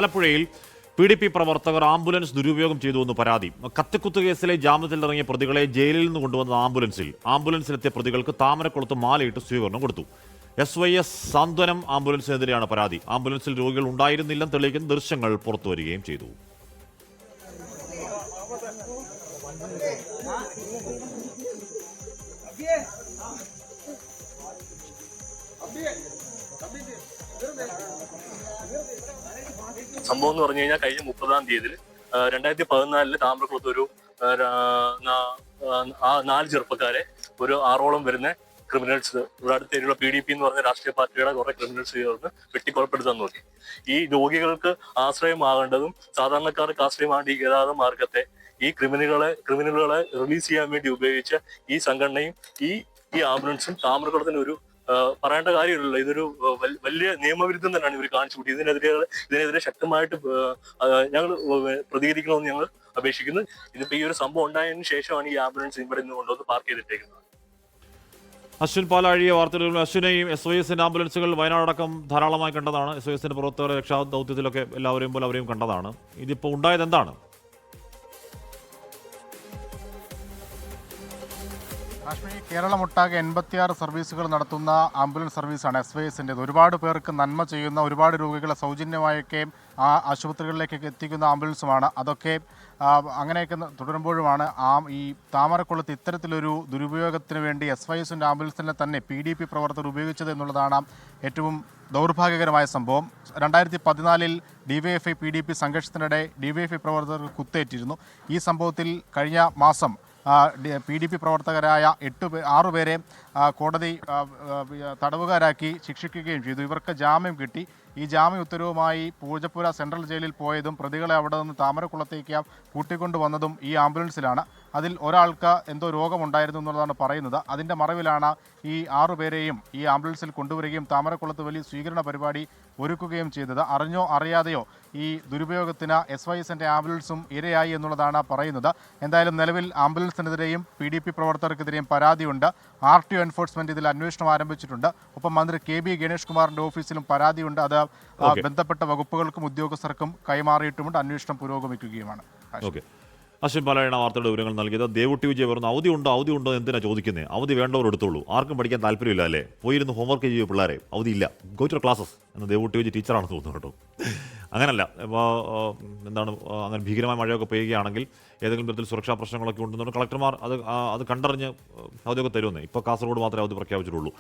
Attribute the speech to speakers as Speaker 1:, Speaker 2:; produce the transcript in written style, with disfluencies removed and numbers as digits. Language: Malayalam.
Speaker 1: ആലപ്പുഴയിൽ PDP പ്രവർത്തകർ ആംബുലൻസ് ദുരുപയോഗം ചെയ്തുവെന്ന് പരാതി. കത്തിക്കുത്ത് കേസിലെ ജാമ്യത്തിലിറങ്ങിയ പ്രതികളെ ജയിലിൽ നിന്ന് കൊണ്ടുവന്ന ആംബുലൻസിലെത്തിയ പ്രതികൾക്ക് താമരക്കുളത്ത് മാലയിട്ട് സ്വീകരണം കൊടുത്തു. SYS സാന്ത്വനം ആംബുലൻസിനെതിരെയാണ് പരാതി. ആംബുലൻസിൽ രോഗികൾ ഉണ്ടായിരുന്നില്ലെന്ന് തെളിയിക്കുന്ന ദൃശ്യങ്ങൾ പുറത്തുവരികയും ചെയ്തു.
Speaker 2: സംഭവം എന്ന് പറഞ്ഞു കഴിഞ്ഞാൽ കഴിഞ്ഞ 30-ാം തീയതി 2014 താമരക്കുളത്ത് ഒരു 4 ചെറുപ്പക്കാരെ ഒരു 6ഓളം വരുന്ന ക്രിമിനൽസ് ഇവിടെ അടുത്തേക്കുള്ള PDP എന്ന് പറഞ്ഞ രാഷ്ട്രീയ പാർട്ടിയുടെ കുറെ ക്രിമിനൽസ് ചേർന്ന് വെട്ടിക്കൊലപ്പെടുത്താൻ നോക്കി. ഈ രോഗികൾക്ക് ആശ്രയമാകേണ്ടതും സാധാരണക്കാർക്ക് ആശ്രയമാകേണ്ട ഈ ഗതാഗത മാർഗത്തെ ഈ ക്രിമിനലുകളെ റിലീസ് ചെയ്യാൻ വേണ്ടി ഉപയോഗിച്ച ഈ സംഘടനയും ഈ ആംബുലൻസും താമരക്കുളത്തിന് ഒരു പറയേണ്ട കാര്യമില്ലല്ലോ. ഇതൊരു വലിയ നിയമവിരുദ്ധം തന്നെയാണ് ഇവർ കാണിച്ചു കൂട്ടി. ഇതിനെതിരെ ശക്തമായിട്ട് ഞങ്ങൾ പ്രതികരിക്കണമെന്ന് ഞങ്ങൾ അപേക്ഷിക്കുന്നു. ഇതിപ്പോ ഈ ഒരു സംഭവം ഉണ്ടായതിനു ശേഷമാണ് ഈ ആംബുലൻസ് ഇവിടെ നിന്ന് കൊണ്ടുവന്ന് പാർക്ക് ചെയ്തിട്ടേക്കുന്നത്.
Speaker 1: അശ്വിൻ പാലാഴിയ വാർത്തകളിൽ അശ്വിനെയും SYSന്റെ ആംബുലൻസുകൾ വയനാടടക്കം ധാരാളമായി കണ്ടതാണ്. SYSന്റെ പ്രവർത്തകർ രക്ഷാ ദൗത്യത്തിലൊക്കെ എല്ലാവരെയും പോലെ അവരെയും കണ്ടതാണ്. ഇതിപ്പോൾ ഉണ്ടായത് എന്താണ്?
Speaker 3: കാശ്മീർ കേരളമൊട്ടാകെ 86 സർവീസുകൾ നടത്തുന്ന ആംബുലൻസ് സർവീസാണ് SYSൻ്റേത്. ഒരുപാട് പേർക്ക് നന്മ ചെയ്യുന്ന, ഒരുപാട് രോഗികളെ സൗജന്യമായൊക്കെ ആശുപത്രികളിലേക്കൊക്കെ എത്തിക്കുന്ന ആംബുലൻസുമാണ്. അതൊക്കെ അങ്ങനെയൊക്കെ തുടരുമ്പോഴുമാണ് ഈ താമരക്കുളത്ത് ഇത്തരത്തിലൊരു ദുരുപയോഗത്തിന് വേണ്ടി SYSൻ്റെ ആംബുലൻസിനെ തന്നെ PDP പ്രവർത്തകർ ഉപയോഗിച്ചത് എന്നുള്ളതാണ് ഏറ്റവും ദൗർഭാഗ്യകരമായ സംഭവം. 2014 DYFI PDP സംഘർഷത്തിനിടെ DYFI പ്രവർത്തകർക്ക് കുത്തേറ്റിരുന്നു. ഈ സംഭവത്തിൽ കഴിഞ്ഞ മാസം PDP പ്രവർത്തകരായ 6 പേരെ കോടതി തടവുകാരാക്കി ശിക്ഷിക്കുകയും ചെയ്തു. ഇവർക്ക് ജാമ്യം കിട്ടി. ഈ ജാമ്യ ഉത്തരവുമായി പൂജപ്പുര സെൻട്രൽ ജയിലിൽ പോയതും പ്രതികളെ അവിടെ നിന്ന് താമരക്കുളത്തേക്ക് കൂട്ടിക്കൊണ്ടുവന്നതും ഈ ആംബുലൻസിലാണ്. അതിൽ ഒരാൾക്ക് എന്തോ രോഗമുണ്ടായിരുന്നു എന്നുള്ളതാണ് പറയുന്നത്. അതിൻ്റെ മറവിലാണ് ഈ 6 പേരെയും ഈ ആംബുലൻസിൽ കൊണ്ടുവരികയും താമരക്കുളത്ത് വലിയ സ്വീകരണ പരിപാടി ഒരുക്കുകയും ചെയ്തത്. അറിഞ്ഞോ അറിയാതെയോ ഈ ദുരുപയോഗത്തിന് SYSൻ്റെ ആംബുലൻസും ഇരയായി എന്നുള്ളതാണ് പറയുന്നത്. എന്തായാലും നിലവിൽ ആംബുലൻസിനെതിരെയും PDP പ്രവർത്തകർക്കെതിരെയും പരാതിയുണ്ട്. RTO എൻഫോഴ്സ്മെന്റ് ഇതിൽ അന്വേഷണം ആരംഭിച്ചിട്ടുണ്ട്. ഒപ്പം മന്ത്രി KB ഗണേഷ് കുമാറിന്റെ ഓഫീസിലും പരാതിയുണ്ട്. അത് ബന്ധപ്പെട്ട വകുപ്പുകൾക്കും ഉദ്യോഗസ്ഥർക്കും കൈമാറിയിട്ടുമുണ്ട്. അന്വേഷണം പുരോഗമിക്കുകയുമാണ്.
Speaker 1: അശ്വിൻ പാലാഴിയാണ് വാർത്തയുടെ വിവരങ്ങൾ നൽകിയത്. ദേവുട്ടി വിജയ് പറഞ്ഞു അവധി ഉണ്ടോ എന്തിനാ ചോദിക്കുന്നത്? അവധി വേണ്ടവർ എടുത്തോളൂ. ആർക്കും പഠിക്കാൻ താല്പര്യമില്ല അല്ലേ? പോയിരുന്നു ഹോംവർക്ക് ചെയ്യുക പിള്ളേരെ. അവധി ഇല്ല, ഗോ ടു ക്ലാസ്സസ് എന്ന് ദേവുട്ടി വിജയ് ടീച്ചറാണെന്ന് തോന്നുന്നു കേട്ടോ. അങ്ങനല്ല, ഇപ്പോൾ എന്താണ് അങ്ങനെ ഭീകരമായ മഴയൊക്കെ പെയ്യുകയാണെങ്കിൽ ഏതെങ്കിലും തരത്തിൽ സുരക്ഷാ പ്രശ്നങ്ങളൊക്കെ ഉണ്ടെന്നുണ്ട് കളക്ടർമാർ അത് കണ്ടറിഞ്ഞ് അവധിയൊക്കെ തരുമെന്നേ. ഇപ്പോൾ കാസർഗോഡ് മാത്രമേ അവധി പ്രഖ്യാപിച്ചിട്ടുള്ളൂ.